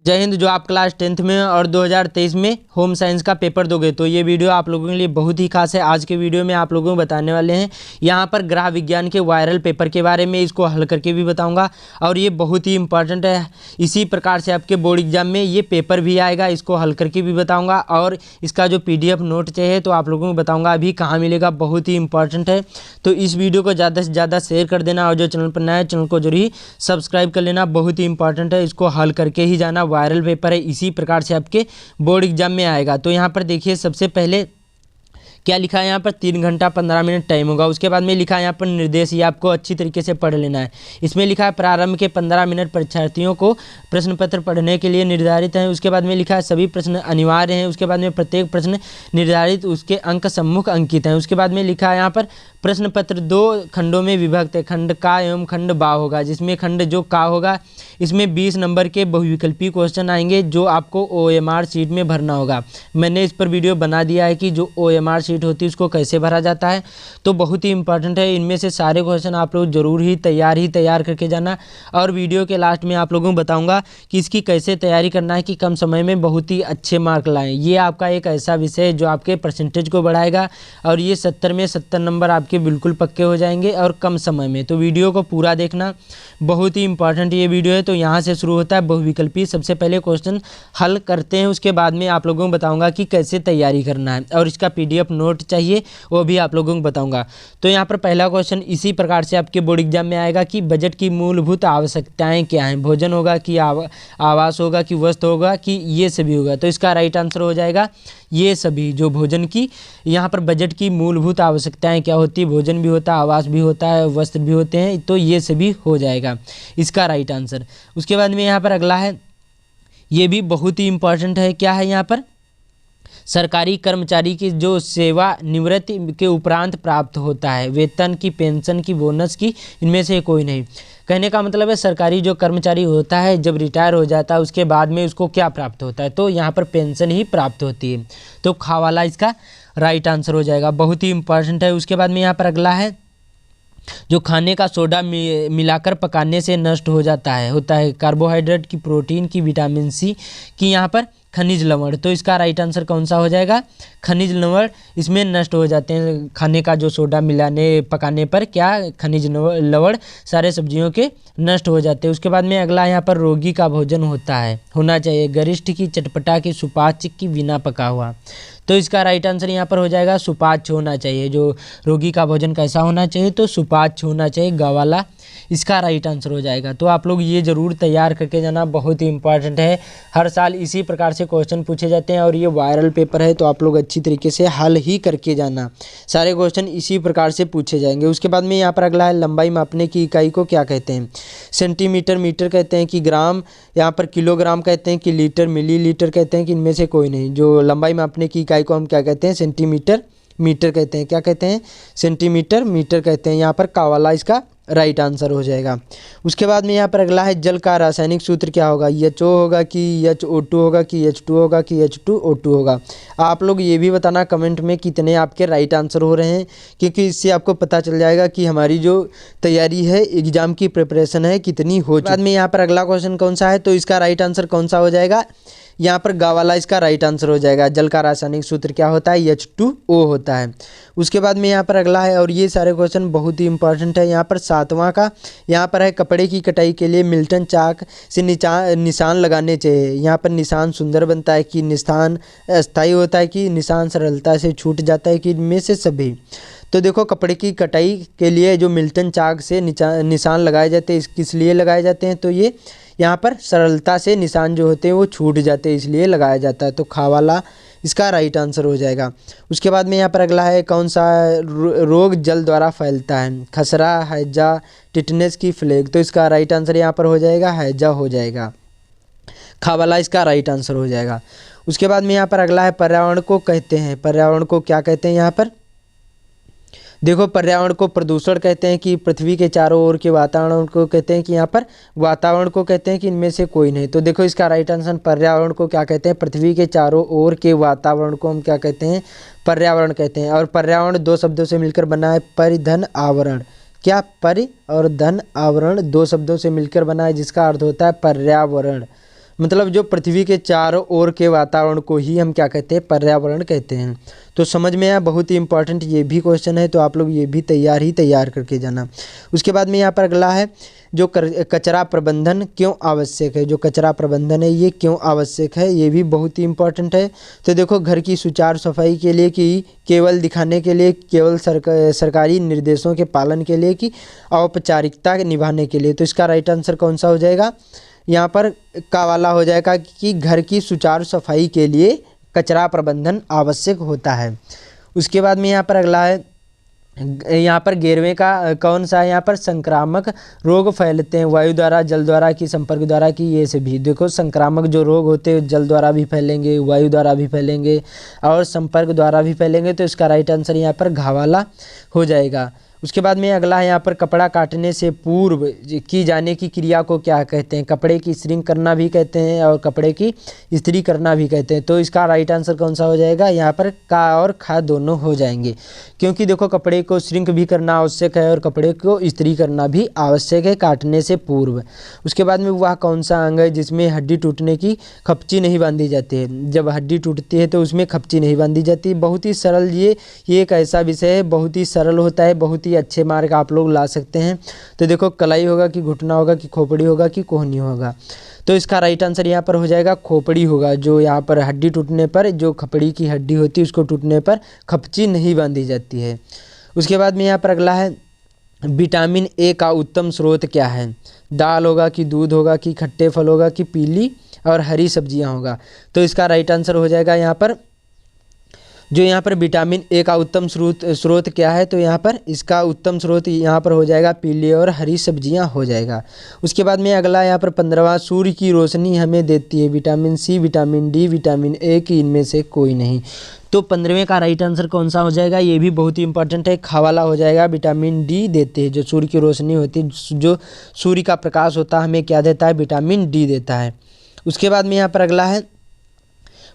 जय हिंद। जो आप क्लास 10th में और 2023 में होम साइंस का पेपर दोगे तो ये वीडियो आप लोगों के लिए बहुत ही खास है। आज के वीडियो में आप लोगों को बताने वाले हैं यहाँ पर ग्रह विज्ञान के वायरल पेपर के बारे में, इसको हल करके भी बताऊंगा और ये बहुत ही इंपॉर्टेंट है। इसी प्रकार से आपके बोर्ड एग्जाम में ये पेपर भी आएगा, इसको हल करके भी बताऊँगा और इसका जो PDF नोट चाहिए तो आप लोगों को बताऊँगा अभी कहाँ मिलेगा, बहुत ही इंपॉर्टेंट है। तो इस वीडियो को ज़्यादा से ज़्यादा शेयर कर देना और जो चैनल पर नया है चैनल को जरूर ही सब्सक्राइब कर लेना, बहुत ही इंपॉर्टेंट है। इसको हल करके ही जाना, वायरल पेपर है, इसी प्रकार से आपके बोर्ड एग्जाम में आएगा। तो यहाँ पर देखिए सबसे पहले क्या लिखा है, यहाँ पर 3 घंटा 15 मिनट टाइम होगा। उसके बाद में लिखा है यहाँ पर निर्देश, ये आपको अच्छी तरीके से पढ़ लेना है। इसमें लिखा है प्रारंभ के 15 मिनट परीक्षार्थियों को प्रश्न पत्र पढ़ने के लिए निर्धारित हैं। उसके बाद में लिखा है सभी प्रश्न अनिवार्य हैं। उसके बाद में प्रत्येक प्रश्न निर्धारित उसके अंक सम्मुख अंकित हैं। उसके बाद में लिखा है यहाँ पर प्रश्न पत्र 2 खंडों में विभक्त है, खंड का एवं खंड बा होगा, जिसमें खंड जो का होगा इसमें 20 नंबर के बहुविकल्पी क्वेश्चन आएंगे जो आपको OMR शीट में भरना होगा। मैंने इस पर वीडियो बना दिया है कि जो OMR शीट होती है उसको कैसे भरा जाता है, तो बहुत ही इंपॉर्टेंट है। इनमें से सारे क्वेश्चन आप लोग जरूर ही तैयार करके जाना और वीडियो के लास्ट में आप लोगों को बताऊंगा कि इसकी कैसे तैयारी करना है कि कम समय में बहुत ही अच्छे मार्क लाएं। ये आपका एक ऐसा विषय है जो आपके परसेंटेज को बढ़ाएगा और ये 70 में 70 नंबर आपके बिल्कुल पक्के हो जाएंगे और कम समय में। तो वीडियो को पूरा देखना, बहुत ही इंपॉर्टेंट ये वीडियो है। तो यहाँ से शुरू होता है बहुविकल्पी। सबसे पहले क्वेश्चन हल करते हैं, उसके बाद में आप लोगों को बताऊंगा कि कैसे तैयारी करना है और इसका PDF नोट चाहिए वो भी आप लोगों को बताऊंगा। तो यहाँ पर पहला क्वेश्चन इसी प्रकार से आपके बोर्ड एग्जाम में आएगा कि बजट की मूलभूत आवश्यकताएं क्या हैं। भोजन होगा कि आवास होगा कि वस्त्र होगा कि ये सभी होगा। तो इसका राइट आंसर हो जाएगा ये सभी। जो भोजन की यहाँ पर बजट की मूलभूत आवश्यकताएं क्या होती है, भोजन भी होता है, आवास भी होता है, वस्त्र भी होते हैं, तो ये सभी हो जाएगा इसका राइट आंसर। उसके बाद में यहाँ पर अगला है, ये भी बहुत ही इंपॉर्टेंट है। क्या है यहाँ पर, सरकारी कर्मचारी की जो सेवा निवृत्ति के उपरांत प्राप्त होता है, वेतन की, पेंशन की, बोनस की, इनमें से कोई नहीं। कहने का मतलब है सरकारी जो कर्मचारी होता है जब रिटायर हो जाता है उसके बाद में उसको क्या प्राप्त होता है, तो यहाँ पर पेंशन ही प्राप्त होती है। तो खा वाला इसका राइट आंसर हो जाएगा, बहुत ही इंपॉर्टेंट है। उसके बाद में यहाँ पर अगला है, जो खाने का सोडा मिलाकर पकाने से नष्ट हो जाता है, होता है कार्बोहाइड्रेट की, प्रोटीन की, विटामिन C की, यहाँ पर खनिज लवण। तो इसका राइट आंसर कौन सा हो जाएगा, खनिज लवण इसमें नष्ट हो जाते हैं। खाने का जो सोडा पकाने पर क्या खनिज लवण सारे सब्जियों के नष्ट हो जाते हैं। उसके बाद में अगला यहाँ पर रोगी का भोजन होना चाहिए गरिष्ठ की, चटपटा की, सुपाच्य की, बिना पका हुआ। तो इसका राइट आंसर यहाँ पर हो जाएगा सुपाच्य होना चाहिए। जो रोगी का भोजन कैसा होना चाहिए, तो सुपाच्य होना चाहिए, गवाला, इसका राइट आंसर हो जाएगा। तो आप लोग ये ज़रूर तैयार करके जाना, बहुत ही इंपॉर्टेंट है। हर साल इसी प्रकार से क्वेश्चन पूछे जाते हैं और ये वायरल पेपर है तो आप लोग अच्छी तरीके से हल ही करके जाना, सारे क्वेश्चन इसी प्रकार से पूछे जाएंगे। उसके बाद में यहाँ पर अगला है, लंबाई मापने की इकाई को क्या कहते हैं, सेंटीमीटर, मीटर कहते हैं कि ग्राम, यहाँ पर किलोग्राम कहते हैं कि लीटर, मिलीलीटर कहते हैं कि इनमें से कोई नहीं। जो लंबाई मापने की इकाई को हम क्या कहते हैं, सेंटीमीटर, मीटर कहते हैं। क्या कहते हैं, सेंटीमीटर, मीटर कहते हैं। यहाँ पर का वाला इसका राइट आंसर हो जाएगा। उसके बाद में यहाँ पर अगला है, जल का रासायनिक सूत्र क्या होगा, HO होगा कि HO2 होगा कि H2 होगा कि H2O2 होगा। आप लोग ये भी बताना कमेंट में कितने आपके राइट आंसर हो रहे हैं, क्योंकि इससे आपको पता चल जाएगा कि हमारी जो तैयारी है, एग्जाम की प्रिपरेशन है, कितनी हो चुकी है। बाद में यहाँ पर अगला क्वेश्चन कौन सा है, तो इसका राइट आंसर कौन सा हो जाएगा, यहाँ पर गा वाला इसका राइट आंसर हो जाएगा। जल का रासायनिक सूत्र क्या होता है, H2O होता है। उसके बाद में यहाँ पर अगला है, और ये सारे क्वेश्चन बहुत ही इंपॉर्टेंट है। यहाँ पर 7वां का यहाँ पर है, कपड़े की कटाई के लिए मिल्टन चाक से निशान लगाने चाहिए। यहाँ पर निशान सुंदर बनता है कि निशान अस्थायी होता है कि निशान सरलता से छूट जाता है कि इनमें से सभी। तो देखो, कपड़े की कटाई के लिए जो मिल्टन चाक से निशान लगाए जाते हैं, किस लिए लगाए जाते हैं, तो ये यहाँ पर सरलता से निशान जो होते हैं वो छूट जाते हैं, इसलिए लगाया जाता है। तो खा वाला इसका राइट आंसर हो जाएगा। उसके बाद में यहाँ पर अगला है, कौन सा रोग जल द्वारा फैलता है, खसरा, हैजा, टिटनेस की फ्लेग। तो इसका राइट आंसर यहाँ पर हो जाएगा हैजा हो जाएगा, खा वाला इसका राइट आंसर हो जाएगा। उसके बाद में यहाँ पर अगला है, पर्यावरण को कहते हैं, पर्यावरण को क्या कहते हैं। यहाँ पर देखो, पर्यावरण को प्रदूषण कहते हैं कि पृथ्वी के चारों ओर के वातावरण को कहते हैं कि यहाँ पर वातावरण को कहते हैं कि इनमें से कोई नहीं। तो देखो, इसका राइट आंसर पर्यावरण को क्या कहते हैं, पृथ्वी के चारों ओर के वातावरण को हम क्या कहते हैं, पर्यावरण कहते हैं। और पर्यावरण 2 शब्दों से मिलकर बना है, परिधन आवरण। क्या, परि और धन आवरण 2 शब्दों से मिलकर बना है, जिसका अर्थ होता है पर्यावरण। मतलब जो पृथ्वी के चारों ओर के वातावरण को ही हम क्या कहते हैं, पर्यावरण कहते हैं। तो समझ में आया, बहुत ही इंपॉर्टेंट ये भी क्वेश्चन है, तो आप लोग ये भी तैयार करके जाना। उसके बाद में यहाँ पर अगला है जो कचरा प्रबंधन क्यों आवश्यक है। जो कचरा प्रबंधन है ये क्यों आवश्यक है, ये भी बहुत ही इंपॉर्टेंट है। तो देखो, घर की सुचारू सफाई के लिए कि केवल दिखाने के लिए, केवल सरकारी निर्देशों के पालन के लिए, कि औपचारिकता निभाने के लिए। तो इसका राइट आंसर कौन सा हो जाएगा, यहाँ पर का वाला हो जाएगा कि घर की सुचारू सफाई के लिए कचरा प्रबंधन आवश्यक होता है। उसके बाद में यहाँ पर अगला है, यहाँ पर 11वें का कौन सा है, यहाँ पर संक्रामक रोग फैलते हैं वायु द्वारा, जल द्वारा, कि संपर्क द्वारा, कि ये से भी। देखो, संक्रामक जो रोग होते हैं जल द्वारा भी फैलेंगे, वायु द्वारा भी फैलेंगे और संपर्क द्वारा भी फैलेंगे। तो इसका राइट आंसर यहाँ पर घ वाला हो जाएगा। उसके बाद में अगला है यहाँ पर कपड़ा काटने से पूर्व की जाने की क्रिया को क्या कहते हैं। कपड़े की श्रिंक करना भी कहते हैं और कपड़े की इस्त्री करना भी कहते हैं। तो इसका राइट आंसर कौन सा हो जाएगा, यहाँ पर का और खा दोनों हो जाएंगे, क्योंकि देखो कपड़े को श्रिंक भी करना आवश्यक है और कपड़े को इस्त्री करना भी आवश्यक है काटने से पूर्व। उसके बाद में वह कौन सा अंग है जिसमें हड्डी टूटने की खपची नहीं बांधी जाती है। जब हड्डी टूटती है तो उसमें खपची नहीं बांधी जाती। बहुत ही सरल ये एक ऐसा विषय है, बहुत ही सरल होता है, बहुत ही अच्छे मार्क आप लोग ला सकते हैं। तो देखो, कलाई होगा कि घुटना होगा कि खोपड़ी होगा कि कोहनी होगा। तो इसका राइट आंसर यहाँ पर हो जाएगा खोपड़ी होगा। जो यहाँ पर हड्डी टूटने पर, जो खपड़ी की हड्डी होती है उसको टूटने पर खपची नहीं बांधी जाती है। उसके बाद में यहाँ पर अगला है विटामिन ए का उत्तम स्रोत क्या है। दाल होगा कि दूध होगा कि खट्टे फल होगा कि पीली और हरी सब्जियाँ होगा। तो इसका राइट आंसर हो जाएगा यहाँ पर, जो यहाँ पर विटामिन ए का उत्तम स्रोत क्या है, तो यहाँ पर इसका उत्तम स्रोत यहाँ पर हो जाएगा पीली और हरी सब्जियाँ हो जाएगा। उसके बाद में अगला यहाँ पर 15वां, सूर्य की रोशनी हमें देती है vitamin C, vitamin D, vitamin A, की इनमें से कोई नहीं। तो 15वें का राइट आंसर कौन सा हो जाएगा, ये भी बहुत ही इंपॉर्टेंट है, खा वाला हो जाएगा। विटामिन डी देते हैं, जो सूर्य की रोशनी होती है, जो सूर्य का प्रकाश होता है हमें क्या देता है, विटामिन डी देता है। उसके बाद में यहाँ पर अगला है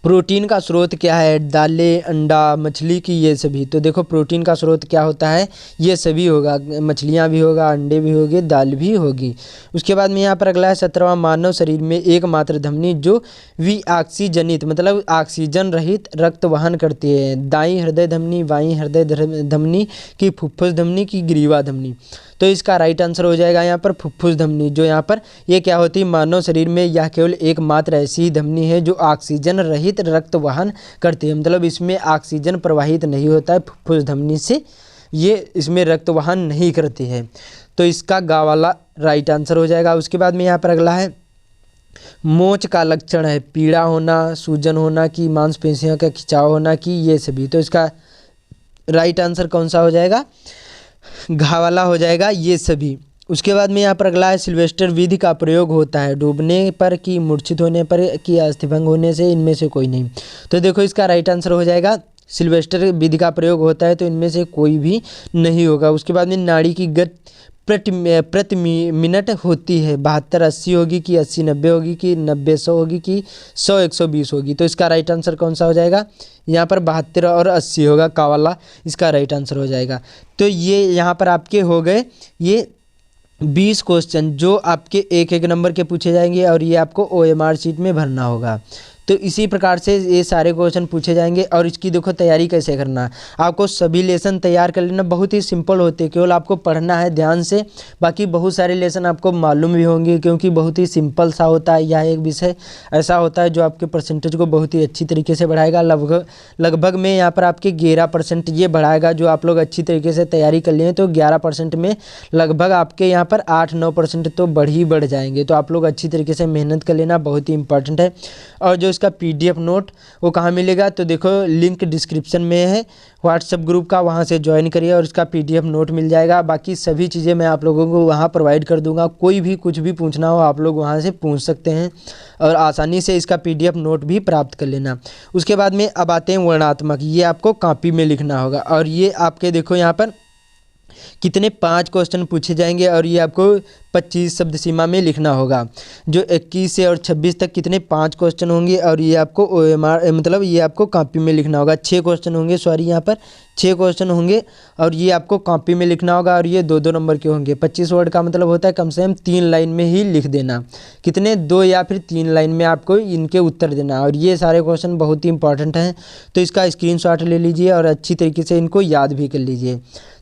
प्रोटीन का स्रोत क्या है। दालें, अंडा, मछली की ये सभी। तो देखो, प्रोटीन का स्रोत क्या होता है, ये सभी होगा, मछलियाँ भी होगा, अंडे भी होंगे, दाल भी होगी। उसके बाद में यहाँ पर अगला है 17वां, मानव शरीर में एकमात्र धमनी जो विऑक्सीजनित मतलब ऑक्सीजन रहित रक्त वहन करती है। दाईं हृदय धमनी, बाईं हृदय धमनी, की फुफ्फुस धमनी, की ग्रीवा धमनी। तो इसका राइट आंसर हो जाएगा यहाँ पर फुफ्फुस धमनी। जो यहाँ पर ये क्या होती है, मानव शरीर में यह केवल एकमात्र ऐसी धमनी है जो ऑक्सीजन रहित रक्त वहन करती है। मतलब इसमें ऑक्सीजन प्रवाहित नहीं होता है, फुफ्फुस धमनी से ये इसमें रक्त वहन नहीं करती है। तो इसका गा वाला राइट आंसर हो जाएगा। उसके बाद में यहाँ पर अगला है मोच का लक्षण है पीड़ा होना, सूजन होना, कि मांसपेशियों का खिंचाव होना, कि ये सभी। तो इसका राइट आंसर कौन सा हो जाएगा, घा वाला हो जाएगा, ये सभी। उसके बाद में यहाँ पर अगला है सिल्वेस्टर विधि का प्रयोग होता है डूबने पर, कि मूर्छित होने पर, कि अस्थिभंग होने से, इनमें से कोई नहीं। तो देखो, इसका राइट आंसर हो जाएगा सिल्वेस्टर विधि का प्रयोग होता है, तो इनमें से कोई भी नहीं होगा। उसके बाद में नाड़ी की गति प्रति मिनट होती है 72-80 होगी, कि 80-90 होगी, कि 90-100 होगी, कि 100-120 होगी। तो इसका राइट आंसर कौन सा हो जाएगा, यहाँ पर 72 और 80 होगा, का वाला इसका राइट आंसर हो जाएगा। तो ये यहाँ पर आपके हो गए ये 20 क्वेश्चन जो आपके एक नंबर के पूछे जाएंगे और ये आपको OMR शीट में भरना होगा। तो इसी प्रकार से ये सारे क्वेश्चन पूछे जाएंगे। और इसकी देखो तैयारी कैसे करना है, आपको सभी लेसन तैयार कर लेना, बहुत ही सिंपल होते हैं, केवल आपको पढ़ना है ध्यान से। बाकी बहुत सारे लेसन आपको मालूम भी होंगे, क्योंकि बहुत ही सिंपल सा होता है। यह एक विषय ऐसा होता है जो आपके परसेंटेज को बहुत ही अच्छी तरीके से बढ़ाएगा। लगभग में यहाँ पर आपके 11% ये बढ़ाएगा। जो आप लोग अच्छी तरीके से तैयारी कर लिए तो 11% में लगभग आपके यहाँ पर 8-9% तो बढ़ जाएंगे। तो आप लोग अच्छी तरीके से मेहनत कर लेना, बहुत ही इंपॉर्टेंट है। और जो इसका PDF नोट वो कहाँ मिलेगा, तो देखो लिंक डिस्क्रिप्शन में है व्हाट्सएप ग्रुप का, वहाँ से ज्वाइन करिए और इसका PDF नोट मिल जाएगा। बाकी सभी चीज़ें मैं आप लोगों को वहाँ प्रोवाइड कर दूंगा। कोई भी कुछ भी पूछना हो आप लोग वहाँ से पूछ सकते हैं और आसानी से इसका PDF नोट भी प्राप्त कर लेना। उसके बाद में अब आते हैं वर्णात्मक, ये आपको कॉपी में लिखना होगा। और ये आपके देखो यहाँ पर कितने 5 क्वेश्चन पूछे जाएंगे और ये आपको 25 शब्द सीमा में लिखना होगा। जो 21 से और 26 तक कितने 5 क्वेश्चन होंगे और ये आपको OMR मतलब ये आपको कॉपी में लिखना होगा। 6 क्वेश्चन होंगे, सॉरी यहाँ पर 6 क्वेश्चन होंगे और ये आपको कॉपी में लिखना होगा और ये 2-2 नंबर के होंगे। 25 वर्ड का मतलब होता है कम से कम 3 लाइन में ही लिख देना। कितने 2 या फिर 3 लाइन में आपको इनके उत्तर देना और ये सारे क्वेश्चन बहुत ही इंपॉर्टेंट हैं, तो इसका स्क्रीनशॉट ले लीजिए और अच्छी तरीके से इनको याद भी कर लीजिए।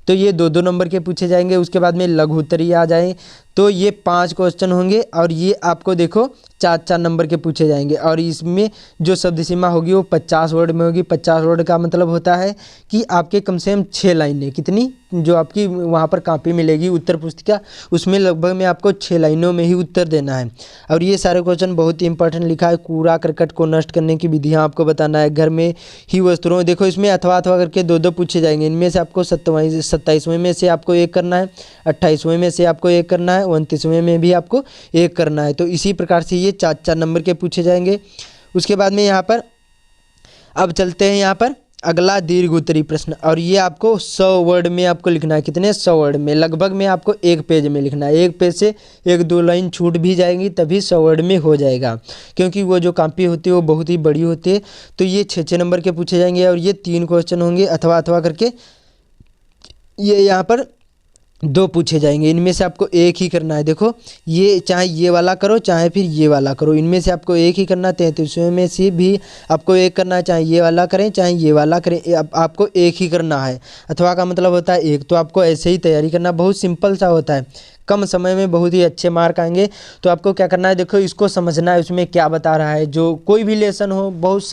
तो ये 2-2 नंबर के पूछे जाएंगे। उसके बाद में लघु उत्तरीय आ जाए तो ये 5 क्वेश्चन होंगे और ये आपको देखो 4-4 नंबर के पूछे जाएंगे और इसमें जो शब्द सीमा होगी वो 50 वर्ड में होगी। 50 वर्ड का मतलब होता है कि आपके कम से कम 6 लाइनें, कितनी जो आपकी वहाँ पर कॉपी मिलेगी उत्तर पुस्तिका, उसमें लगभग में आपको 6 लाइनों में ही उत्तर देना है। और ये सारे क्वेश्चन बहुत ही इंपॉर्टेंट लिखा है। कूड़ा करकट को नष्ट करने की विधियाँ आपको बताना है। घर में ही वस्त्रों, देखो इसमें अथवा अथवा करके 2-2 पूछे जाएंगे। इनमें से आपको 27वें में से आपको एक करना है, 28वें में से आपको एक करना है, 29वें में भी आपको एक करना है। तो इसी प्रकार से ये 4-4 नंबर के पूछे जाएंगे। उसके बाद में यहाँ पर अब चलते हैं यहाँ पर अगला दीर्घ उत्तरीय प्रश्न और ये आपको 100 वर्ड में आपको लिखना है। कितने 100 वर्ड में, लगभग में आपको 1 पेज में लिखना है। 1 पेज से 1-2 लाइन छूट भी जाएंगी तभी 100 वर्ड में हो जाएगा, क्योंकि वो जो कॉपी होती है वो बहुत ही बड़ी होती है। तो ये 6-6 नंबर के पूछे जाएंगे और ये 3 क्वेश्चन होंगे अथवा अथवा करके। ये यहाँ पर 2 पूछे जाएंगे, इनमें से आपको एक ही करना है। देखो ये चाहे ये वाला करो चाहे फिर ये वाला करो, इनमें से आपको एक ही करना है। 33वें में से भी आपको एक करना है, चाहे ये वाला करें चाहे ये वाला करें, आपको एक ही करना है। अथवा का मतलब होता है एक। तो आपको ऐसे ही तैयारी करना, बहुत सिंपल सा होता है, कम समय में बहुत ही अच्छे मार्क आएंगे। तो आपको क्या करना है, देखो इसको समझना है उसमें क्या बता रहा है। जो कोई भी लेसन हो बहुत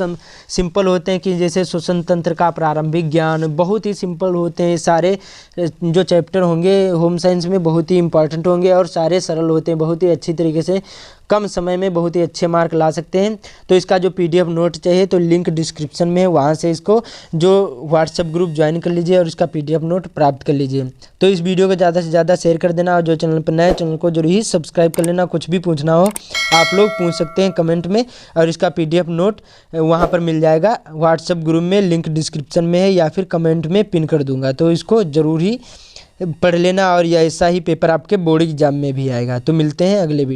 सिंपल होते हैं, कि जैसे श्वसन तंत्र का प्रारंभिक ज्ञान, बहुत ही सिंपल होते हैं सारे। जो चैप्टर होंगे होम साइंस में बहुत ही इंपॉर्टेंट होंगे और सारे सरल होते हैं, बहुत ही अच्छी तरीके से कम समय में बहुत ही अच्छे मार्क ला सकते हैं। तो इसका जो PDF नोट चाहिए तो लिंक डिस्क्रिप्शन में है, वहाँ से इसको जो व्हाट्सएप ग्रुप ज्वाइन कर लीजिए और इसका PDF नोट प्राप्त कर लीजिए। तो इस वीडियो को ज़्यादा से ज़्यादा शेयर कर देना और जो चैनल पर नए चैनल को जरूर ही सब्सक्राइब कर लेना। कुछ भी पूछना हो आप लोग पूछ सकते हैं कमेंट में और इसका PDF नोट वहाँ पर मिल जाएगा। व्हाट्सएप ग्रुप में लिंक डिस्क्रिप्शन में है या फिर कमेंट में पिन कर दूँगा, तो इसको ज़रूर ही पढ़ लेना और ऐसा ही पेपर आपके बोर्ड एग्जाम में भी आएगा। तो मिलते हैं अगले वीडियो।